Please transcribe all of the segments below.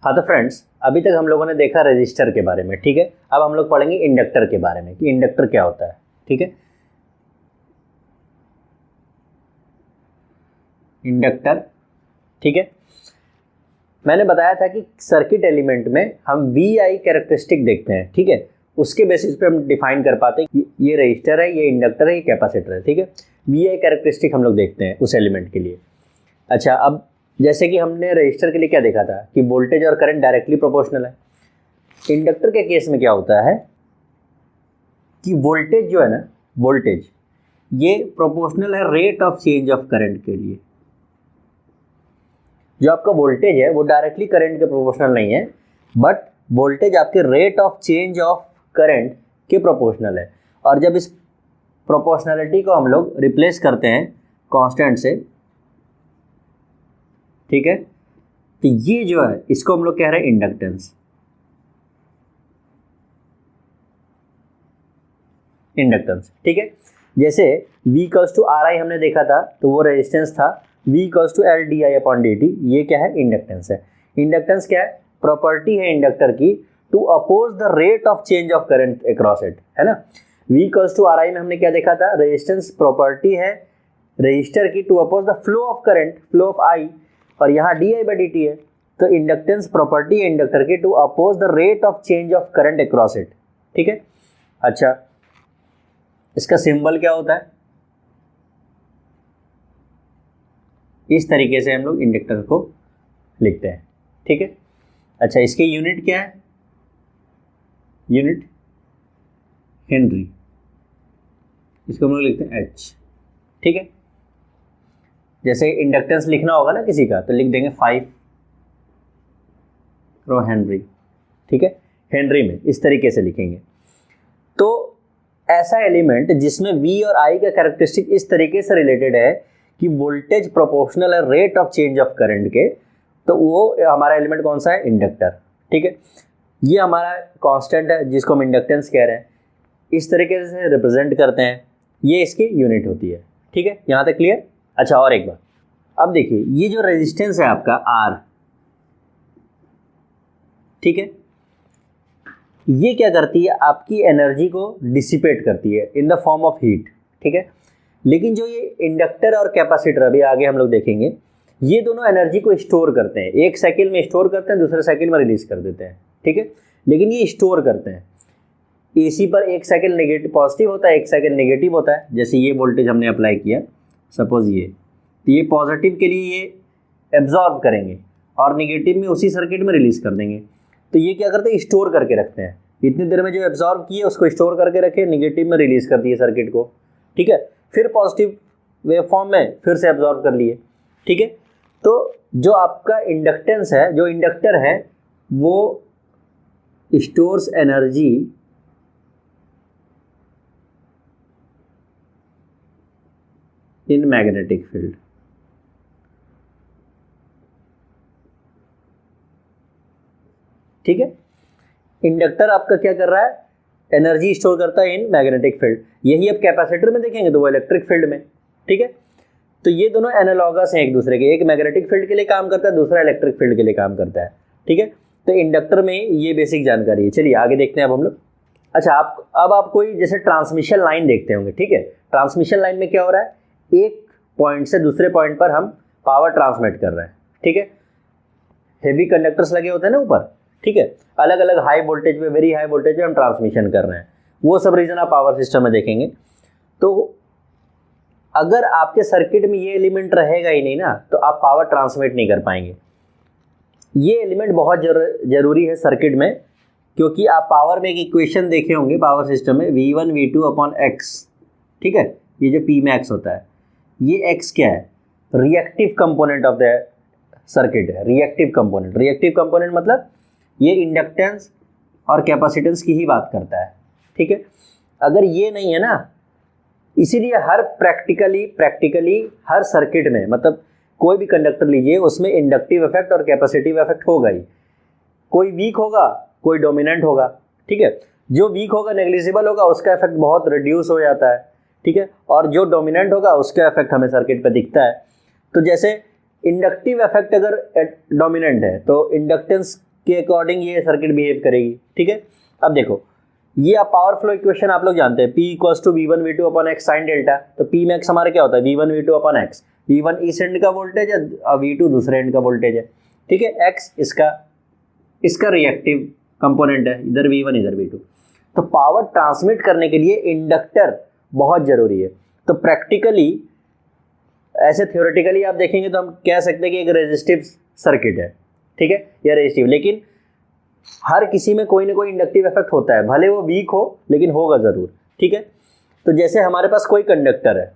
हाँ तो फ्रेंड्स, अभी तक हम लोगों ने देखा रेजिस्टर के बारे में, ठीक है। अब हम लोग पढ़ेंगे इंडक्टर के बारे में कि इंडक्टर क्या होता है, ठीक है। इंडक्टर, ठीक है। मैंने बताया था कि सर्किट एलिमेंट में हम वी आई कैरेक्टरिस्टिक देखते हैं, ठीक है। उसके बेसिस पे हम डिफाइन कर पाते हैं कि ये रेजिस्टर है, ये इंडक्टर है, ये कैपेसिटर है, ठीक है। वी आई कैरेक्टरिस्टिक हम लोग देखते हैं उस एलिमेंट के लिए। अच्छा, अब जैसे कि हमने रेजिस्टर के लिए क्या देखा था कि वोल्टेज और करंट डायरेक्टली प्रोपोर्शनल है। इंडक्टर के केस में क्या होता है कि वोल्टेज जो है ना, वोल्टेज ये प्रोपोर्शनल है rate of change of current के लिए। जो आपका वोल्टेज है वो डायरेक्टली करंट के प्रोपोर्शनल नहीं है, बट वोल्टेज आपके rate of change of current के प्रोपोर्शनल है। और जब इस प्रोपोर्शनलिटी को हम लोग रिप्लेस करते हैं कांस्टेंट से, ठीक है, तो ये जो है इसको हम लोग कह रहे हैं इंडक्टेंस। इंडक्टेंस, ठीक है। जैसे V = RI हमने देखा था, तो वो रेजिस्टेंस था। V = LdI/dt, ये क्या है? इंडक्टेंस है। इंडक्टेंस क्या है? प्रॉपर्टी है इंडक्टर की to oppose the rate of change of current across it, है ना। V = RI में हमने क्या देखा था? रेजिस्टेंस प्रॉपर्टी है रेजिस्टर की to oppose the flow of current, flow of I, और यहाँ dI/dt है। तो इंडक्टेंस प्रॉपर्टी है इंडक्टर की to oppose the rate of change of current across it, ठीक है। अच्छा, इसका सिंबल क्या होता है? इस तरीके से हम लोग इंडक्टर को लिखते हैं, ठीक है। अच्छा, इसके यूनिट क्या है? यूनिट हेनरी, इसको हम लोग लिखते हैं H, ठीक है। जैसे इंडक्टेंस लिखना होगा ना किसी का, तो लिख देंगे 5 हेनरी, ठीक है। हेनरी में इस तरीके से लिखेंगे। तो ऐसा एलिमेंट जिसमें V और I का कैरेक्टरिस्टिक इस तरीके से रिलेटेड है कि वोल्टेज प्रोपोर्शनल है rate of change of current के, तो वो हमारा एलिमेंट कौन सा है? इंडक्टर, ठीक है। ये हमारा कांस्टेंट है जिसको हम इंडक्टेंस कह रहे हैं। इस तरीके से रिप्रेजेंट करते हैं, ये इसकी यूनिट होती है, ठीक है। यहाँ तक क्लियर? अच्छा, और एक बार, अब देखिए ये जो रेजिस्टेंस है आपका R, ठीक है, ये क्या करती है? आपकी एनर्जी को डिसिपेट करती है in the form of heat, ठीक है। लेकिन जो ये इंडक्टर और कैपेसिटर, अभी आगे हम लोग देखेंगे, ये दोनों एनर्जी को स्टोर करते हैं। एक साइकिल में स्टोर करते हैं, दूसरे साइकिल में रिलीज कर देते हैं, ठीक है। लेकिन ये स्टोर करते हैं। AC पर एक साइकिल नेगेटिव पॉजिटिव होता है, एक साइकिल नेगेटिव होता है। जैसे ये वोल्टेज हमने अप्लाई किया, सपोज ये, तो ये पॉजिटिव के लिए ये एब्जॉर्ब करेंगे और नेगेटिव में उसी सर्किट में रिलीज कर देंगे। तो ये क्या करते हैं? स्टोर करके रखते हैं। इतनी देर में जो एब्जॉर्ब किए उसको स्टोर करके रखे, नेगेटिव में रिलीज कर दिए सर्किट को, ठीक है। फिर पॉजिटिव वेव फॉर्म में फिर से एब्जॉर्ब कर लिए, ठीक है। तो जो आपका इंडक्टेंस है, जो इंडक्टर है, वो stores energy in magnetic field, ठीक है। इंडक्टर आपका क्या कर रहा है? एनर्जी स्टोर करता है इन मैग्नेटिक फील्ड। यही अब कैपेसिटर में देखेंगे तो वो इलेक्ट्रिक फील्ड में, ठीक है। तो ये दोनों एनालॉगस हैं एक दूसरे के, एक मैग्नेटिक फील्ड के लिए काम करता है, दूसरा इलेक्ट्रिक फील्ड के लिए काम करता है, ठीक है। तो इंडक्टर में ये बेसिक जानकारी है। चलिए आगे देखते हैं अब हम लोग। अच्छा, अब आप कोई जैसे ट्रांसमिशन लाइन देखते होंगे, ठीक है। ट्रांसमिशन लाइन में क्या हो रहा है? एक पॉइंट से दूसरे पॉइंट पर हम पावर ट्रांसमिट कर रहे हैं, ठीक है। हेवी कंडक्टर्स लगे होते हैं ना ऊपर, ठीक है। अलग अलग हाई वोल्टेज पे, वेरी हाई वोल्टेज पे हम ट्रांसमिशन कर रहे हैं। वो सब रीजन आप पावर सिस्टम में देखेंगे। तो अगर आपके सर्किट में ये एलिमेंट रहेगा ही नहीं ना, तो आप पावर ट्रांसमिट नहीं कर पाएंगे। ये एलिमेंट बहुत जरूरी है सर्किट में, क्योंकि आप पावर में एक इक्वेशन देखे होंगे पावर सिस्टम में, V1 V2/X, ठीक है। ये जो Pmax होता है, ये X क्या है? Reactive component of the circuit है। रिएक्टिव कंपोनेंट, रिएक्टिव कंपोनेंट मतलब ये इंडक्टेंस और कैपेसिटेंस की ही बात करता है, ठीक है। अगर ये नहीं है ना, इसीलिए हर प्रैक्टिकली हर सर्किट में, मतलब कोई भी कंडक्टर लीजिए, उसमें इंडक्टिव इफेक्ट और कैपेसिटिव इफेक्ट होगा ही। कोई वीक होगा, कोई डोमिनेंट होगा, ठीक है। जो वीक होगा, नेग्लिजिबल होगा, उसका इफेक्ट बहुत रिड्यूस हो जाता है, ठीक है। और जो डोमिनेंट होगा उसका इफेक्ट हमें सर्किट पे दिखता है। तो जैसे इंडक्टिव इफेक्ट अगर डोमिनेंट है तो इंडक्टेंस के अकॉर्डिंग ये सर्किट बिहेव करेगी। ठीक है, अब देखो ये आप पावर फ्लो इक्वेशन आप लोग जानते हैं, P equals to V1V2 upon x sine delta. तो P मैक्स हमारा क्या होता है, V1V2 अपॉन एक्स। V1 इस एंड का वोल्टेज है और V2 दूसरे एंड का वोल्टेज है। ठीक है, x इसका रिएक्टिव कंपोनेंट है, इधर V1 इधर V2। तो पावर ट्रांसमिट करने के लिए इंडक्टर बहुत जरूरी है। तो प्रैक्टिकली ऐसे थ्योरेटिकली आप देखेंगे तो हम कह सकते हैं कि एक रेजिस्टिव सर्किट है। ठीक है, या रेजिस्टिव, लेकिन हर किसी में कोई ना कोई इंडक्टिव इफेक्ट होता है, भले वो वीक हो लेकिन होगा जरूर। ठीक है, तो जैसे हमारे पास कोई कंडक्टर है,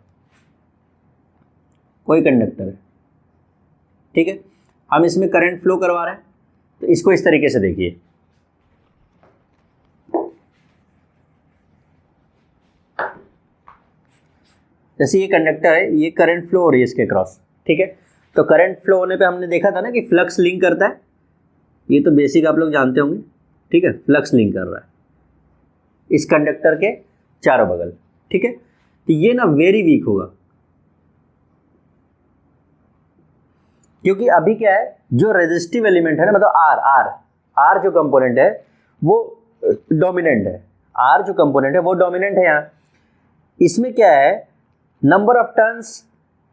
ठीक है, हम इसमें करंट फ्लो करवा रहे हैं, तो इसको इस तरीके से देखिए, जैसे ये कंडक्टर है, ये करंट फ्लो हो रही है इसके क्रॉस। ठीक है, तो करंट फ्लो होने पे हमने देखा था ना कि फ्लक्स लिंक करता है, ये तो बेसिक आप लोग जानते होंगे। ठीक है, फ्लक्स लिंक कर रहा है इस कंडक्टर के चारों बगल। ठीक है, तो ये ना वेरी वीक होगा, क्योंकि अभी क्या है, जो रेजिस्टिव एलिमेंट है ना, मतलब आर जो कंपोनेंट है वो डोमिनेंट है। आर जो कंपोनेंट है वो डोमिनेंट है। यहाँ इसमें क्या है, नंबर ऑफ टर्न्स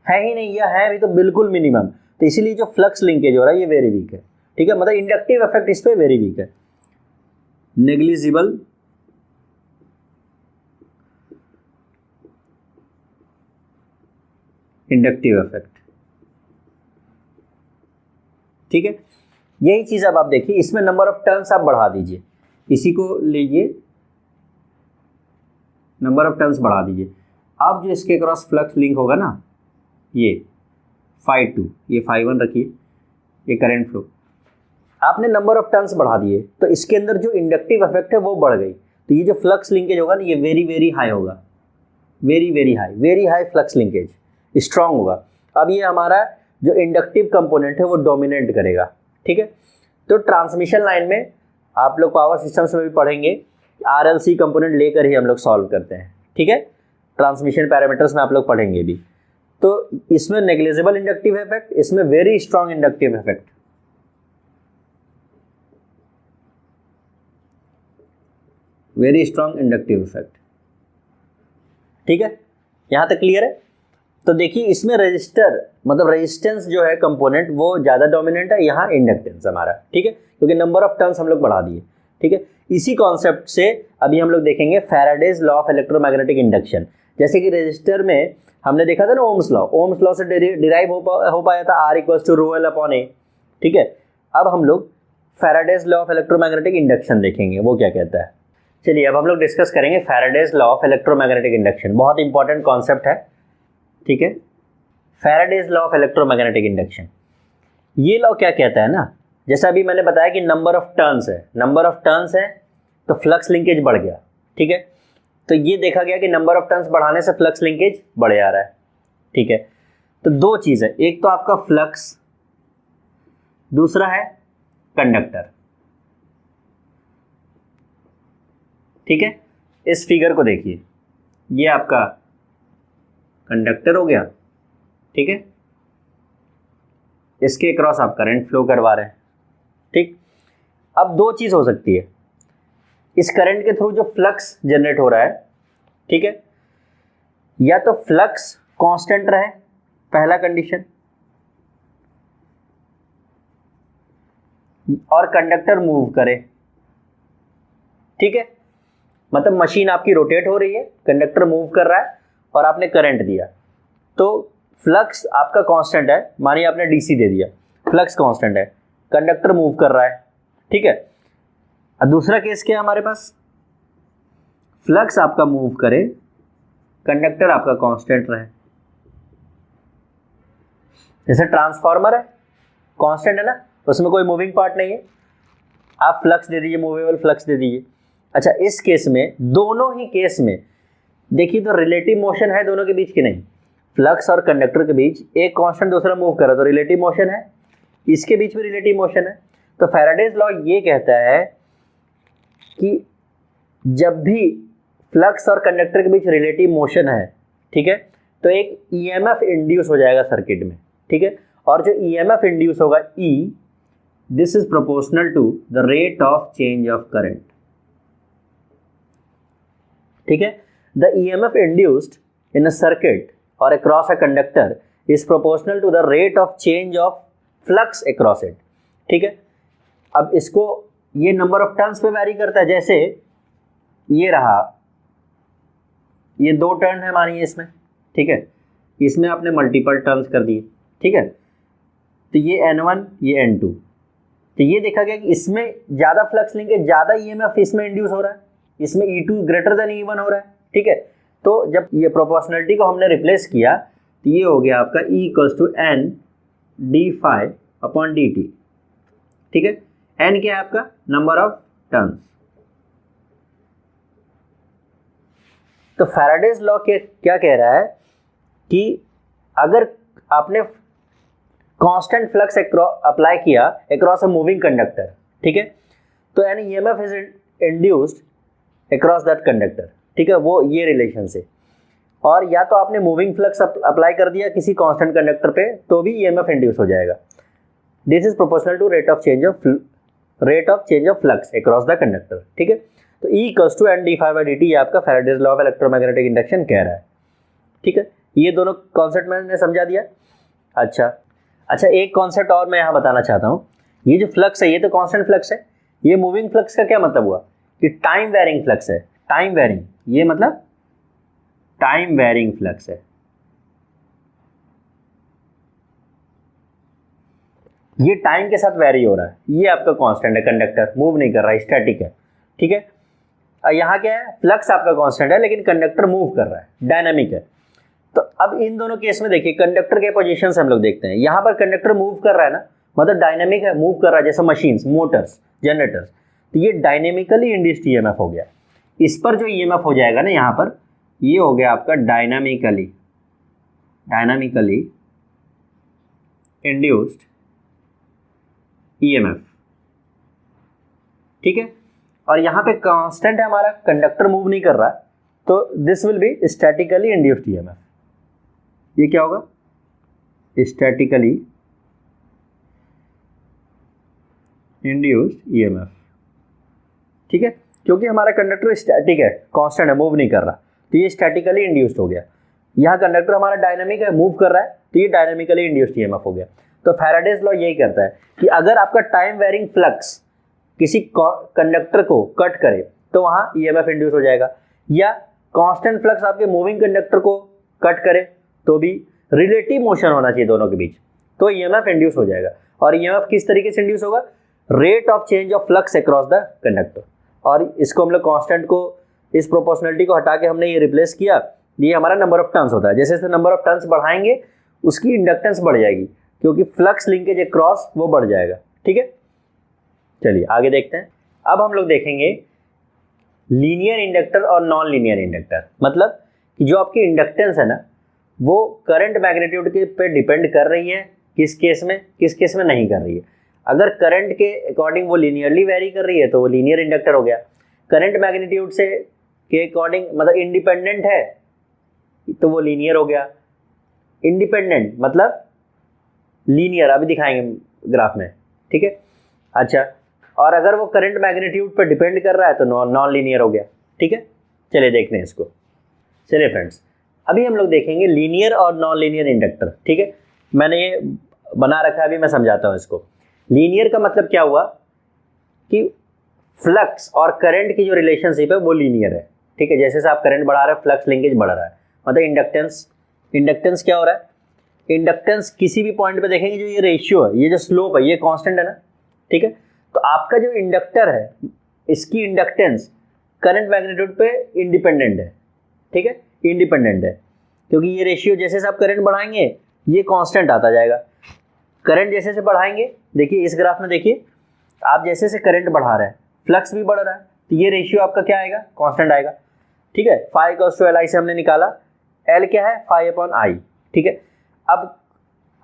है ही नहीं, या है भी तो बिल्कुल मिनिमम। तो इसीलिए जो फ्लक्स लिंकेज हो रहा है ये वेरी वीक है। ठीक है, मतलब इंडक्टिव इफेक्ट इस पे वेरी वीक है, नेग्लिजिबल इंडक्टिव इफेक्ट। ठीक है, यही चीज अब आप देखिए, इसमें नंबर ऑफ टर्न्स आप बढ़ा दीजिए, इसी को लीजिए, नंबर ऑफ टर्न्स बढ़ा दीजिए। अब जो इसके क्रॉस फ्लक्स लिंक होगा ना, ये φ2, ये φ1 रखिए, ये करंट फ्लो, आपने नंबर ऑफ टर्न्स बढ़ा दिए तो इसके अंदर जो इंडक्टिव इफेक्ट है वो बढ़ गई। तो ये जो फ्लक्स लिंकेज होगा ना, ये वेरी वेरी हाई होगा, very high flux linkage, strong होगा। अब ये हमारा जो इंडक्टिव कंपोनेंट है वो डोमिनेट करेगा। ठीक है, तो ट्रांसमिशन लाइन में आप लोग पावर सिस्टम्स में भी पढ़ेंगे, RLC कंपोनेंट लेकर ही हम लोग सॉल्व करते हैं। ठीक है, ट्रांसमिशन पैरामीटर्स में आप लोग पढ़ेंगे भी। तो इसमें नेग्लिजिबल इंडक्टिव इफेक्ट, इसमें very strong inductive effect. Very strong inductive effect. ठीक है, यहां तक क्लियर है। तो देखिए इसमें रेजिस्टर मतलब रेजिस्टेंस जो है कंपोनेंट वो ज़्यादा डोमिनेंट है, यहाँ इंडक्टेंस हमारा। ठीक है, क्योंकि नंबर ऑफ टर्न्स हम लोग बढ़ा दिए। ठीक है, इसी कॉन्सेप्ट से अभी हम लोग देखेंगे Faraday's law of electromagnetic induction. जैसे कि रेजिस्टर में हमने देखा था ना ओम्स लॉ से डिराइव हो पाया था R equals to ρl upon A। ठीक है, अब हम लोग Faraday's law of electromagnetic induction देखेंगे, वो क्या कहता है। चलिए अब हम लोग डिस्कस करेंगे Faraday's law of electromagnetic induction, बहुत इंपॉर्टेंट कॉन्सेप्ट है। ठीक है, Faraday's law of electromagnetic induction, ये लॉ क्या कहता है ना, जैसा अभी मैंने बताया कि नंबर ऑफ टर्न्स है तो फ्लक्स लिंकेज बढ़ गया। ठीक है, तो ये देखा गया कि नंबर ऑफ टर्न्स बढ़ाने से फ्लक्स लिंकेज बढ़ जा रहा है। ठीक है, तो दो चीज है, एक तो आपका फ्लक्स, दूसरा है कंडक्टर। ठीक है, इस फिगर को देखिए, ये आपका कंडक्टर हो गया। ठीक है, इसके क्रॉस आप करंट फ्लो करवा रहे हैं। ठीक, अब दो चीज हो सकती है, इस करंट के थ्रू जो फ्लक्स जनरेट हो रहा है, ठीक है, या तो फ्लक्स कांस्टेंट रहे, पहला कंडीशन, और कंडक्टर मूव करे। ठीक है, मतलब मशीन आपकी रोटेट हो रही है, कंडक्टर मूव कर रहा है और आपने करंट दिया, तो फ्लक्स आपका कांस्टेंट है, मानिए आपने डीसी दे दिया, फ्लक्स कांस्टेंट है, कंडक्टर मूव कर रहा है। ठीक है, अब दूसरा केस क्या है हमारे पास, फ्लक्स आपका मूव करे, कंडक्टर आपका कांस्टेंट रहे। जैसे ट्रांसफार्मर है, कांस्टेंट है ना, उसमें कोई मूविंग पार्ट नहीं है, आप फ्लक्स दे दीजिए, मूवेबल फ्लक्स दे दीजिए। अच्छा, इस केस में, दोनों ही केस में देखिए तो रिलेटिव मोशन है दोनों के बीच की नहीं, फ्लक्स और कंडक्टर के बीच एक कांस्टेंट दूसरा मूव कर रहा है तो रिलेटिव मोशन है, इसके बीच में रिलेटिव मोशन है। तो फैराडेज लॉ ये कहता है कि जब भी फ्लक्स और कंडक्टर के बीच रिलेटिव मोशन है, ठीक है, तो एक ईएमएफ इंड्यूस हो जाएगा सर्किट में। ठीक है, और जो ईएमएफ इंड्यूस होगा E, this is proportional to the rate of change of current. ठीक है, the EMF induced in a circuit or across a conductor is proportional to the rate of change of flux across it. ठीक है, अब इसको ये number of turns पे vary करता है। जैसे ये रहा, ये 2 टर्न है मानिए इसमें, ठीक है, इसमें आपने मल्टीपल टर्न्स कर दिए। ठीक है, तो ये N1 ये N2, तो ये देखा गया कि इसमें ज़्यादा फ्लक्स लिंकेज, ज़्यादा ईएमएफ इसमें इंड्यूस हो रहा है, इसमें E2 ग्रेटर देन E1 हो रहा है। ठीक है, तो जब ये प्रोपोर्शनलिटी को हमने रिप्लेस किया तो ये हो गया आपका E equals to N d∅ upon dt। ठीक है, N क्या है आपका, नंबर ऑफ टर्न्स। तो फैराडेज लॉ क्या कह रहा है कि अगर आपने कांस्टेंट फ्लक्स अप्लाई किया अक्रॉस अ मूविंग कंडक्टर, ठीक है, तो an EMF is induced across that conductor. ठीक है, वो ये रिलेशन से, और या तो आपने मूविंग फ्लक्स अप्लाई कर दिया किसी कांस्टेंट कंडक्टर पे तो भी ईएमएफ इंड्यूस हो जाएगा। This is proportional to rate of change of flux across the conductor. ठीक है, तो E equals to N d∅dt ये आपका Faraday's law of electromagnetic induction कह रहा है। ठीक है, ये दोनों कॉन्सेप्ट मैंने समझा दिया। अच्छा, एक कॉन्सेप्ट और मैं यहाँ बताना चाहता हूँ। ये जो फ्लक्स है ये तो कांस्टेंट फ्लक्स है, ये मूविंग फ्लक्स का क्या मतलब हुआ कि टाइम वेरिंग फ्लक्स है। टाइम वेरिंग, ये मतलब टाइम वेरिंग फ्लक्स है। ये टाइम के साथ वेरी हो रहा है, ये आपका कांस्टेंट है, कंडक्टर मूव नहीं कर रहा है, स्टैटिक है। ठीक है, यहाँ क्या है, फ्लक्स आपका कांस्टेंट है लेकिन कंडक्टर मूव कर रहा है, डायनामिक है। तो अब इन दोनों केस में देखिए कंडक्टर के पोजीशन से हम लोग देखते हैं, यहाँ पर कंडक्टर मूव कर रहा है ना, मतलब डायनामिक है, मूव कर रहा है, जैसे मशीन्स, मोटर्स, जनरेटर्स, तो ये डायनेमिकली इंड्यूस्ड ईएमएफ हो गया। इस पर जो ईएमएफ हो जाएगा ना यहाँ पर, ये हो गया आपका डायनामिकली इंड्यूस्ड ईएमएफ। ठीक है, और यहाँ पे कांस्टेंट है हमारा, कंडक्टर मूव नहीं कर रहा, तो this will be statically induced EMF. ये क्या होगा, स्टैटिकली इंड्यूस्ड ईएमएफ। ठीक है, क्योंकि हमारा कंडक्टर स्टैटिक है, कांस्टेंट है, मूव नहीं कर रहा, तो ये स्टैटिकली इंड्यूस्ड हो गया। यहाँ कंडक्टर हमारा डायनामिक है, मूव कर रहा है, तो ये डायनामिकली इंड्यूस्ड ईएमएफ हो गया। तो फैराडेज लॉ यही करता है कि अगर आपका टाइम वेरिंग फ्लक्स किसी कंडक्टर को कट करे तो वहाँ ईएमएफ इंड्यूस हो जाएगा, या कांस्टेंट फ्लक्स आपके मूविंग कंडक्टर को कट करे तो भी रिलेटिव मोशन होना चाहिए दोनों के बीच, तो ईएमएफ इंड्यूस हो जाएगा। और ईएमएफ किस तरीके से इंड्यूस होगा, rate of change of flux across the conductor. और इसको हम लोग कांस्टेंट को, इस प्रोपोर्शनलिटी को हटा के हमने ये रिप्लेस किया, ये हमारा नंबर ऑफ टर्न्स होता है। जैसे जैसे नंबर ऑफ टर्न्स बढ़ाएंगे उसकी इंडक्टेंस बढ़ जाएगी, क्योंकि फ्लक्स लिंकेज अक्रॉस वो बढ़ जाएगा। ठीक है, चलिए आगे देखते हैं। अब हम लोग देखेंगे लीनियर इंडक्टर और नॉन लीनियर इंडक्टर। मतलब कि जो आपकी इंडक्टेंस है ना, वो करंट मैग्नीट्यूड के पे डिपेंड कर रही है, किस केस में नहीं कर रही है। अगर करंट के अकॉर्डिंग वो लीनियरली वेरी कर रही है तो वो लीनियर इंडक्टर हो गया। करंट मैग्नीट्यूड से के अकॉर्डिंग मतलब इंडिपेंडेंट है तो वो लीनियर हो गया। इंडिपेंडेंट मतलब लीनियर, अभी दिखाएंगे ग्राफ में। ठीक है, अच्छा, और अगर वो करंट मैग्नीट्यूड पर डिपेंड कर रहा है तो नॉन लीनियर हो गया। ठीक है, चलिए देखते हैं इसको। चलिए फ्रेंड्स, अभी हम लोग देखेंगे लीनियर और नॉन लीनियर इंडक्टर। ठीक है, मैंने ये बना रखा है, अभी मैं समझाता हूँ इसको। लीनियर का मतलब क्या हुआ कि फ्लक्स और करंट की जो रिलेशनशिप है वो लीनियर है। ठीक है, जैसे आप करंट बढ़ा रहे हैं फ्लक्स लिंकेज बढ़ रहा है, मतलब इंडक्टेंस क्या हो रहा है, इंडक्टेंस किसी भी पॉइंट पे देखेंगे जो ये रेशियो है, ये जो स्लोप है, ये कांस्टेंट है ना। ठीक है, तो आपका जो इंडक्टर है इसकी इंडक्टेंस करंट मैग्नीट्यूड पे इंडिपेंडेंट है। ठीक है, इंडिपेंडेंट है, क्योंकि ये रेशियो जैसे आप करंट बढ़ाएंगे ये कांस्टेंट आता जाएगा। करंट जैसे से बढ़ाएंगे, देखिए इस ग्राफ में देखिए, आप जैसे से करंट बढ़ा रहे हैं फ्लक्स भी बढ़ रहा है, तो ये रेशियो आपका क्या आएगा, कांस्टेंट आएगा। ठीक है, फाई इक्वल्स टू LI से हमने निकाला, L क्या है, फाई अपॉन I। ठीक है, अब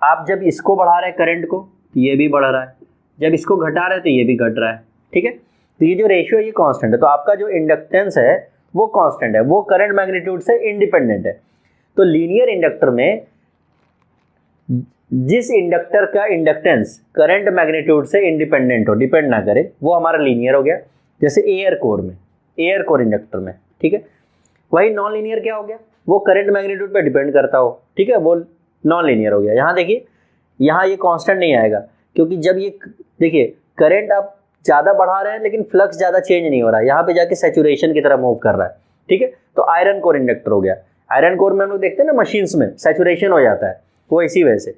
आप जब इसको बढ़ा रहे हैं करंट को तो ये भी बढ़ रहा है, जब इसको घटा रहे हैं तो ये भी घट रहा है। ठीक है, तो ये जो रेशियो है ये कांस्टेंट है, तो आपका जो इंडक्टेंस है वो कांस्टेंट है, वो करंट मैग्नीट्यूड से इंडिपेंडेंट है। तो लीनियर इंडक्टर में जिस इंडक्टर का इंडक्टेंस करंट मैग्नीट्यूड से इंडिपेंडेंट हो, डिपेंड ना करे, वो हमारा लीनियर हो गया। जैसे एयर कोर में, एयर कोर इंडक्टर में, ठीक है। वही नॉन लीनियर क्या हो गया, वो करंट मैग्नीट्यूड पे डिपेंड करता हो, ठीक है, वो नॉन लीनियर हो गया। यहाँ देखिए, यहाँ ये कांस्टेंट नहीं आएगा, क्योंकि जब ये देखिए करंट आप ज़्यादा बढ़ा रहे हैं लेकिन फ्लक्स ज़्यादा चेंज नहीं हो रहा है, यहाँ पे जाके सैचुरेशन की तरफ मूव कर रहा है, ठीक है। तो आयरन कोर इंडक्टर हो गया। आयरन कोर में हम लोग देखते हैं ना मशीन्स में सैचुरेशन हो जाता है, वो इसी वजह से,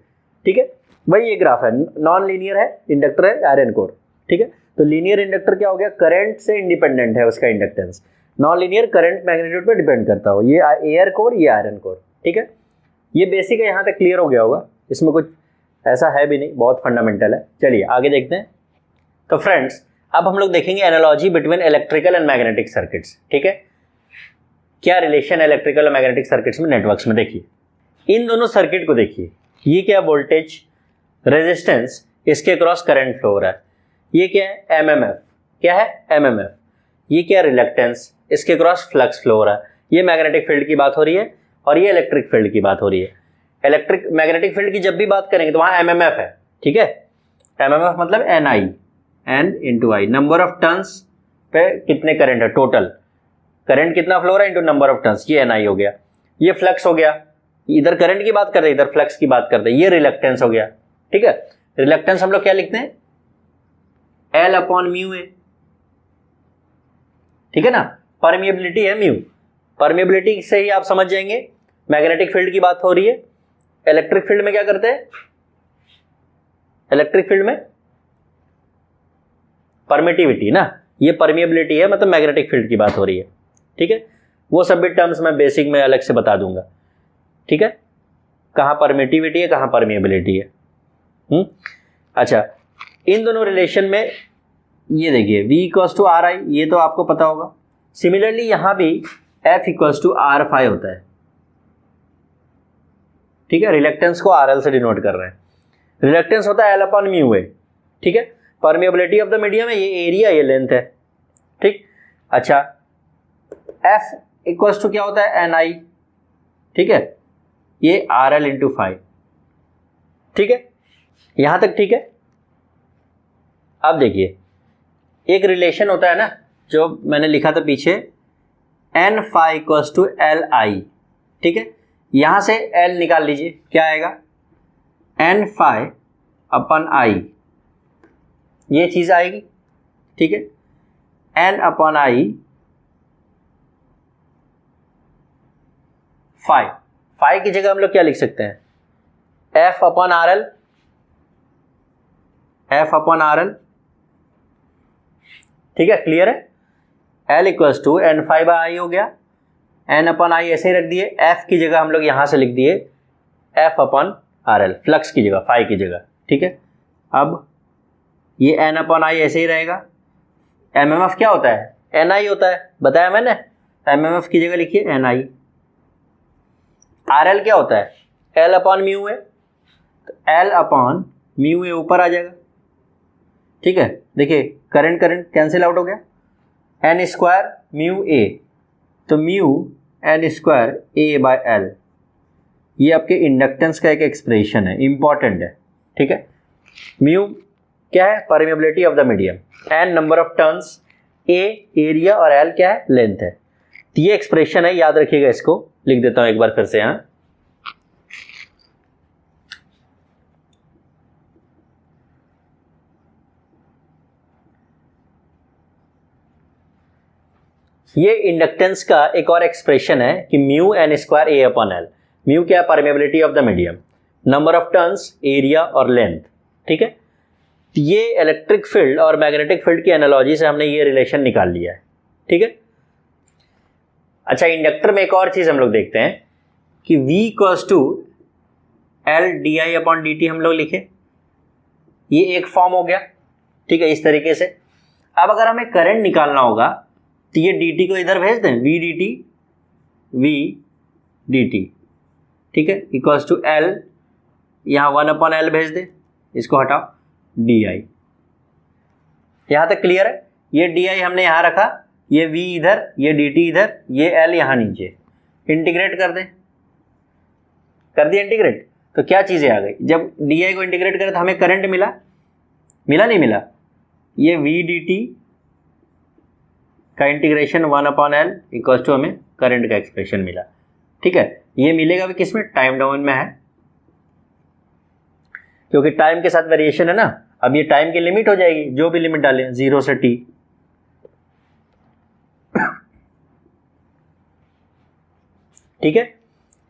ठीक है। वही ये ग्राफ है, नॉन लीनियर है इंडक्टर है आयरन कोर, ठीक है। तो लीनियर इंडक्टर क्या हो गया, करंट से इंडिपेंडेंट है उसका inductance. Non linear current magnitude पे डिपेंड करता हो, ये एयर कोर, ये आयरन कोर, ठीक है। ये बेसिक है, यहाँ तक क्लियर हो गया होगा, इसमें कुछ ऐसा है भी नहीं, बहुत फंडामेंटल है। चलिए आगे देखते हैं। तो फ्रेंड्स, अब हम लोग देखेंगे analogy between electrical and magnetic circuits, ठीक है। क्या रिलेशन है इलेक्ट्रिकल और मैग्नेटिक सर्किट्स में, नेटवर्क्स में। देखिए इन दोनों सर्किट को देखिए, ये क्या वोल्टेज, रेजिस्टेंस, इसके क्रॉस करंट फ्लो हो रहा है। ये क्या है, एमएमएफ, क्या है एमएमएफ। ये क्या रिलक्टेंस, इसके क्रॉस फ्लक्स फ्लो हो रहा है। ये मैग्नेटिक फील्ड की बात हो रही है और ये इलेक्ट्रिक फील्ड की बात हो रही है। इलेक्ट्रिक मैग्नेटिक फील्ड की जब भी बात करेंगे तो वहाँ एमएमएफ है, ठीक है। एमएमएफ मतलब N I, N into I, number of turns पे कितने करंट है, टोटल करंट कितना फ्लो हो रहा है इंटू नंबर ऑफ टर्न्स, ये एन आई हो गया। ये फ्लक्स हो गया, इधर करंट की बात करते हैं, इधर फ्लक्स की बात करते हैं। ये रिलक्टेंस हो गया, ठीक है। रिलक्टेंस हम लोग क्या लिखते हैं, एल अपॉन म्यू ए, ठीक है ना। परमिएबिलिटी है म्यू, परमिएबिलिटी से ही आप समझ जाएंगे मैग्नेटिक फील्ड की बात हो रही है। इलेक्ट्रिक फील्ड में क्या करते हैं, इलेक्ट्रिक फील्ड में परमिटिविटी ना, ये परमिएबिलिटी है, मतलब मैग्नेटिक फील्ड की बात हो रही है, ठीक है। वो सभी टर्म्स मैं बेसिक में अलग से बता दूंगा, ठीक है, कहाँ परमिटिविटी है कहाँ परमिएबिलिटी है। अच्छा, इन दोनों रिलेशन में ये देखिए V equals to R I, ये तो आपको पता होगा। सिमिलरली यहाँ भी F equals to R phi होता है, ठीक है। रिलक्टेंस को RL से डिनोट कर रहे हैं। रिलक्टेंस होता है L अपॉन म्यू ए, ठीक है। परमिएबिलिटी ऑफ द मीडियम है, ये एरिया, ये लेंथ है, ठीक। अच्छा, F इक्वल्स टू क्या होता है, एन आई, ठीक है, ये RL इंटू फाई, ठीक है। यहां तक ठीक है। अब देखिए एक रिलेशन होता है ना, जो मैंने लिखा था पीछे, N phi equals to L I, ठीक है। यहां से एल निकाल लीजिए, क्या आएगा, एन फाई अपन आई, ये चीज आएगी, ठीक है। N upon I phi, phi की जगह हम लोग क्या लिख सकते हैं, F upon R L, F upon R L, ठीक है, क्लियर है। L equals to N phi by I हो गया, एन अपन आई ऐसे ही रख दिए, एफ की जगह हम लोग यहां से लिख दिए F upon R L, flux की जगह, फाई की जगह, ठीक है। अब ये एन अपन आई ऐसे ही रहेगा। एमएमएफ क्या होता है, एन आई होता है, बताया मैंने। एमएमएफ की जगह लिखिए एन आई। आर एल क्या होता है, एल अपॉन म्यू ए, तो एल अपॉन म्यू ए ऊपर आ जाएगा, ठीक है। देखिए करंट करंट कैंसिल आउट हो गया, एन स्क्वायर म्यू ए, तो mu N square A by L, ये आपके इंडक्टेंस का एक एक्सप्रेशन है, इंपॉर्टेंट है, ठीक है। म्यू क्या है, permeability of the medium, N number of turns, A area और एल क्या है, लेंथ है। तो ये एक्सप्रेशन है, याद रखिएगा, इसको लिख देता हूं एक बार फिर से यहां। ये इंडक्टेंस का एक और एक्सप्रेशन है कि म्यू एन स्क्वायर ए अपॉन एल। म्यू क्या है, permeability of the medium, number of turns, area और लेंथ, ठीक है। ये इलेक्ट्रिक फील्ड और मैग्नेटिक फील्ड की एनालॉजी से हमने ये रिलेशन निकाल लिया है, ठीक है। अच्छा, इंडक्टर में एक और चीज हम लोग देखते हैं कि V equals to L D I upon D T हम लोग लिखे, ये एक फॉर्म हो गया, ठीक है, इस तरीके से। अब अगर हमें करंट निकालना होगा तो ये डी टी को इधर भेज दें, वी डी टी, ठीक है, इक्वल्स टू एल, यहाँ 1 अपॉन एल भेज दे, इसको हटाओ, डी आई। यहां तक क्लियर है। ये डी आई हमने यहां रखा, ये v इधर, ये डी टी इधर, ये l यहां नीचे, इंटीग्रेट कर दें, कर दिया इंटीग्रेट। तो क्या चीज़ें आ गई, जब डी आई को इंटीग्रेट करें तो हमें करंट मिला, नहीं मिला, ये वी डी टी का इंटीग्रेशन 1/L इक्वल टू हमें करंट का एक्सप्रेशन मिला। ठीक है, ये मिलेगा भी किस में, टाइम डोमेन में है, क्योंकि टाइम के साथ वेरिएशन है ना। अब ये टाइम की लिमिट हो जाएगी, जो भी लिमिट डालें 0 से t। ठीक है,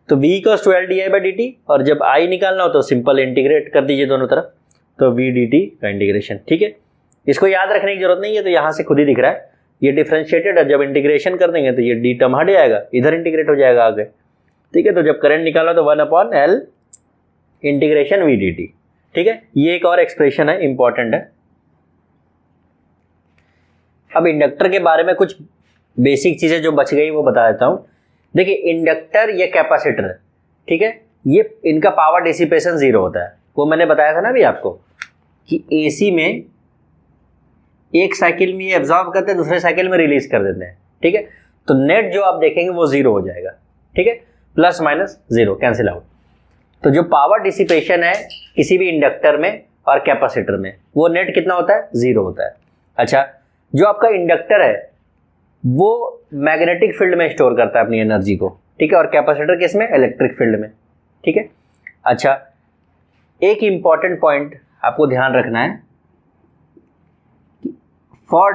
तो v equals to L D I by D T, और जब i निकालना हो तो सिंपल इंटीग्रेट कर दीजिए दोनों तरफ, तो v डी टी का इंटीग्रेशन। ठीक है, इसको याद रखने की जरूरत नहीं है, तो यहां से खुद ही दिख रहा है ये डिफरेंशिएटेड है, जब इंटीग्रेशन कर देंगे तो ये डी टर्म हट जाएगा, इधर इंटीग्रेट हो जाएगा आगे। ठीक है, तो जब करंट निकाला तो 1/L integration we D T. ठीक है, ये एक और एक्सप्रेशन है, इंपॉर्टेंट है। अब इंडक्टर के बारे में कुछ बेसिक चीजें जो बच गई वो बता देता हूं। देखिए, इंडक्टर या कैपेसिटर, ठीक है, ये इनका पावर डिसिपेशन 0 होता है। वो मैंने बताया था ना अभी आपको कि एसी में एक साइकिल में ये एब्जॉर्ब करते हैं, दूसरे साइकिल में रिलीज कर देते हैं। ठीक है, तो नेट जो आप देखेंगे वो 0 हो जाएगा। ठीक है, प्लस माइनस 0 कैंसिल आउट। तो जो पावर डिसिपेशन है किसी भी इंडक्टर में और कैपेसिटर में, वो नेट कितना होता है, 0 होता है। अच्छा, जो आपका इंडक्टर है वो मैग्नेटिक फील्ड में स्टोर करता है अपनी एनर्जी को। ठीक है, और कैपेसिटर किसमें, इलेक्ट्रिक फील्ड में। ठीक है, अच्छा, एक इंपॉर्टेंट पॉइंट आपको ध्यान रखना है, फॉर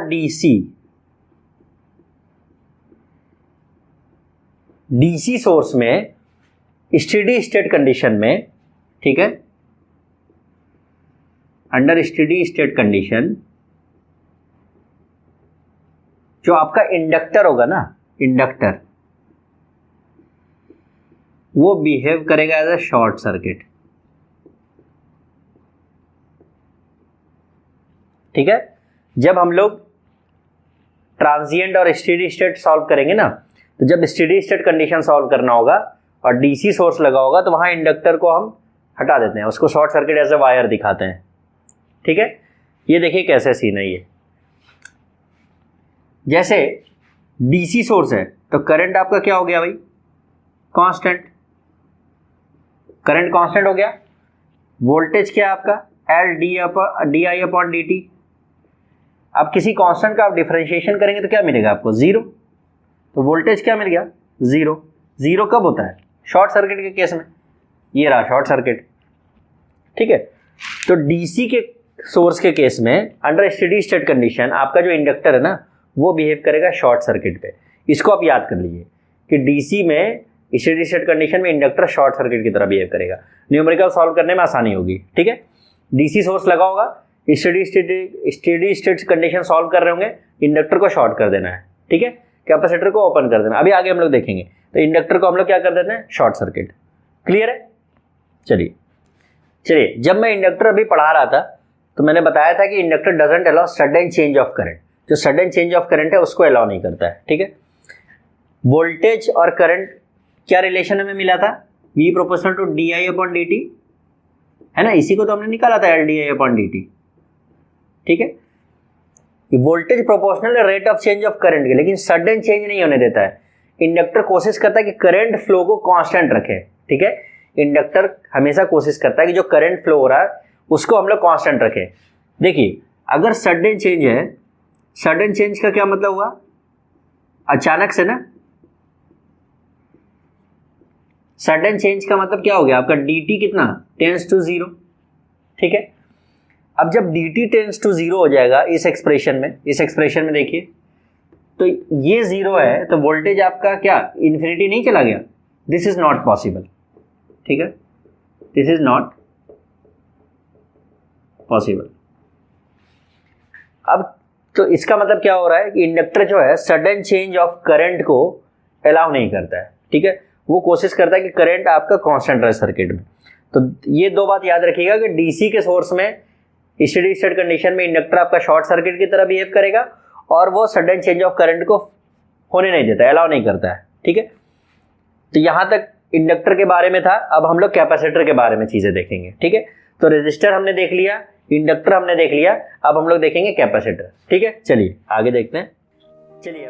डीसी सोर्स में स्टेडी स्टेट कंडीशन में, ठीक है, अंडर स्टेडी स्टेट कंडीशन जो आपका इंडक्टर होगा ना, इंडक्टर वो बिहेव करेगा एज अ शॉर्ट सर्किट। ठीक है, जब हम लोग ट्रांजिएंट और स्टेडी स्टेट सॉल्व करेंगे ना, तो जब स्टेडी स्टेट कंडीशन सॉल्व करना होगा और डीसी सोर्स लगा होगा तो वहां इंडक्टर को हम हटा देते हैं, उसको short circuit as a wire दिखाते हैं। ठीक है, ये देखिए कैसे सीन है ये। जैसे डीसी सोर्स है तो करंट आपका क्या हो गया भाई, कांस्टेंट, करंट कांस्टेंट हो गया। वोल्टेज क्या है आपका, L D I upon D T. अब किसी कांस्टेंट का आप डिफरेंशिएशन करेंगे तो क्या मिलेगा आपको, 0। तो वोल्टेज क्या मिल गया, 0। 0 कब होता है, शॉर्ट सर्किट के केस में, ये रहा शॉर्ट सर्किट। ठीक है, तो डीसी के सोर्स के केस में अंडर स्टेडी स्टेट कंडीशन आपका जो इंडक्टर है ना वो बिहेव करेगा शॉर्ट सर्किट पे। इसको आप याद कर लीजिए कि डीसी में स्टेडी स्टेट कंडीशन में इंडक्टर शॉर्ट सर्किट की तरह बिहेव करेगा। न्यूमेरिकल सॉल्व करने में आसानी होगी। ठीक है, डीसी सोर्स लगा होगा, स्टेडी स्टेट कंडीशन सॉल्व कर रहे होंगे, इंडक्टर को शॉर्ट कर देना है। ठीक है, कैपेसिटर को ओपन कर देना। अभी आगे हम लोग देखेंगे, तो इंडक्टर को हम लोग क्या कर देते हैं, शॉर्ट सर्किट। क्लियर है, चलिए जब मैं इंडक्टर अभी पढ़ा रहा था तो मैंने बताया था कि inductor doesn't allow sudden change of current. जो सडन चेंज ऑफ करंट है उसको अलाउ नहीं करता है। ठीक है, वोल्टेज और करंट क्या रिलेशन हमें मिला था, V proportional to D I upon D T, है ना, इसी को तो हमने निकाला था, L D I upon D T. ठीक है, वोल्टेज प्रोपोर्शनल है rate of change of current के, लेकिन सडन चेंज नहीं होने देता है। इंडक्टर कोशिश करता है कि करंट फ्लो को कांस्टेंट रखे। ठीक है, इंडक्टर हमेशा कोशिश करता है कि जो करंट फ्लो हो रहा है उसको हम लोग कांस्टेंट रखें। देखिए, अगर सडन चेंज है, सडन चेंज का क्या मतलब हुआ, अचानक से ना, सडन चेंज का मतलब क्या हो गया आपका, dt कितना टेंस टू 0। ठीक है, अब जब dt टेंस टू 0 हो जाएगा इस एक्सप्रेशन में देखिए, तो ये 0 है तो वोल्टेज आपका क्या इन्फिनिटी नहीं चला गया, दिस इज नॉट पॉसिबल। ठीक है, दिस इज नॉट पॉसिबल। अब तो इसका मतलब क्या हो रहा है कि इंडक्टर जो है सडन चेंज ऑफ करंट को अलाउ नहीं करता है। ठीक है, वो कोशिश करता है कि करंट आपका कांस्टेंट रहे सर्किट में। तो ये दो बात याद रखिएगा कि डीसी के सोर्स में स्टेडी स्टेट कंडीशन में इंडक्टर आपका शॉर्ट सर्किट की तरह बिहेव करेगा और वो सडन चेंज ऑफ करंट को होने नहीं देता है, अलाउ नहीं करता है। ठीक है, तो यहां तक इंडक्टर के बारे में था। अब हम लोग कैपेसिटर के बारे में चीजें देखेंगे। ठीक है, तो रेजिस्टर हमने देख लिया, इंडक्टर हमने देख लिया, अब हम लोग देखेंगे कैपेसिटर। ठीक है, चलिए आगे देखते हैं। चलिए